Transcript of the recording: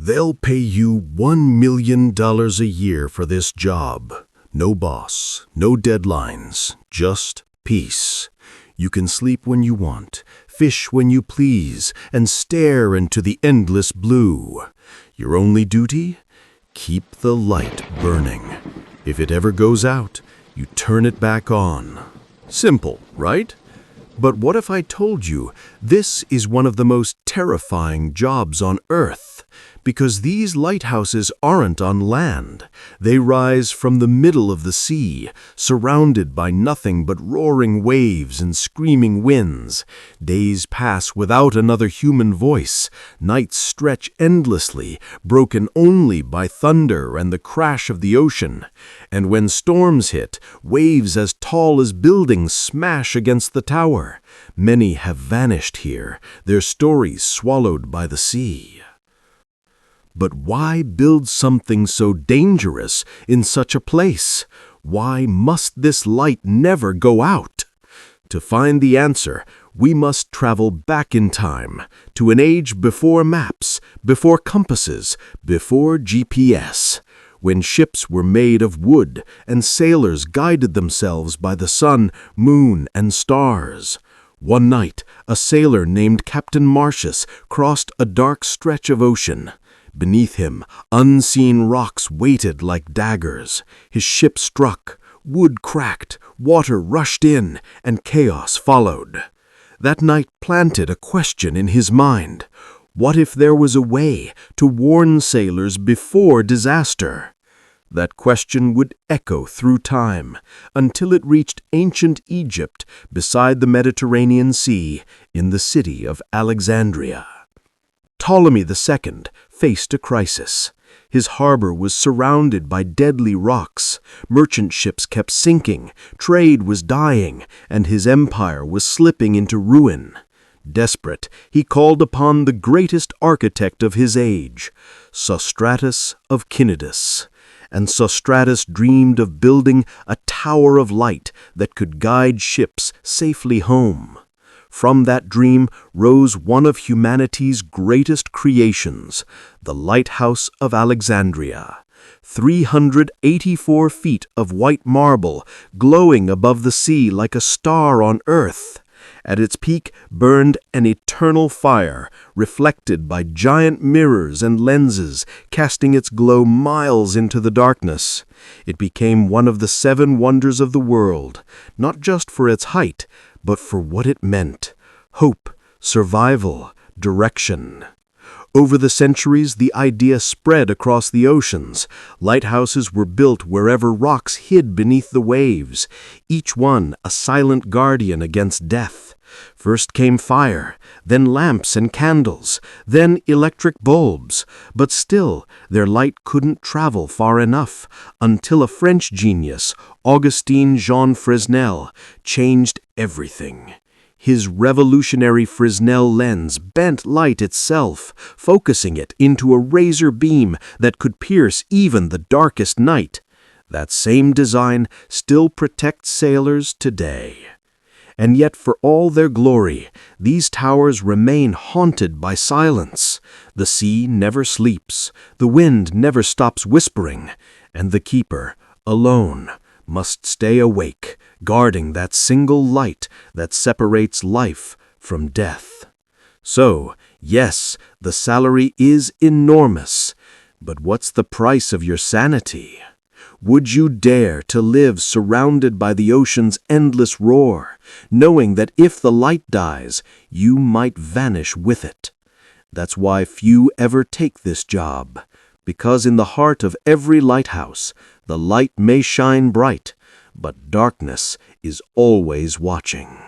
They'll pay you $1 million a year for this job. No boss, no deadlines, just peace. You can sleep when you want, fish when you please, and stare into the endless blue. Your only duty? Keep the light burning. If it ever goes out, you turn it back on. Simple, right? But what if I told you this is one of the most terrifying jobs on Earth? Because these lighthouses aren't on land. They rise from the middle of the sea, surrounded by nothing but roaring waves and screaming winds. Days pass without another human voice. Nights stretch endlessly, broken only by thunder and the crash of the ocean. And when storms hit, waves as tall as buildings smash against the tower. Many have vanished here, their stories swallowed by the sea. But why build something so dangerous in such a place? Why must this light never go out? To find the answer, we must travel back in time, to an age before maps, before compasses, before GPS, when ships were made of wood and sailors guided themselves by the sun, moon, and stars. One night, a sailor named Captain Martius crossed a dark stretch of ocean. Beneath him, unseen rocks waited like daggers. His ship struck, wood cracked, water rushed in, and chaos followed. That night planted a question in his mind. What if there was a way to warn sailors before disaster? That question would echo through time until it reached ancient Egypt beside the Mediterranean Sea in the city of Alexandria. Ptolemy II faced a crisis. His harbor was surrounded by deadly rocks, merchant ships kept sinking, trade was dying, and his empire was slipping into ruin. Desperate, he called upon the greatest architect of his age, Sostratus of Cnidus. And Sostratus dreamed of building a tower of light that could guide ships safely home. From that dream rose one of humanity's greatest creations, the Lighthouse of Alexandria. 384 feet of white marble, glowing above the sea like a star on earth. At its peak burned an eternal fire, reflected by giant mirrors and lenses, casting its glow miles into the darkness. It became one of the 7 wonders of the world, not just for its height, but for what it meant: hope, survival, direction. Over the centuries, the idea spread across the oceans. Lighthouses were built wherever rocks hid beneath the waves, each one a silent guardian against death. First came fire, then lamps and candles, then electric bulbs. But still, their light couldn't travel far enough until a French genius, Augustin Jean Fresnel, changed everything. His revolutionary Fresnel lens bent light itself, focusing it into a razor beam that could pierce even the darkest night. That same design still protects sailors today. And yet, for all their glory, these towers remain haunted by silence. The sea never sleeps, the wind never stops whispering, and the keeper, alone, must stay awake, guarding that single light that separates life from death. So, yes, the salary is enormous, but what's the price of your sanity? Would you dare to live surrounded by the ocean's endless roar, knowing that if the light dies, you might vanish with it? That's why few ever take this job, because in the heart of every lighthouse, the light may shine bright, but darkness is always watching.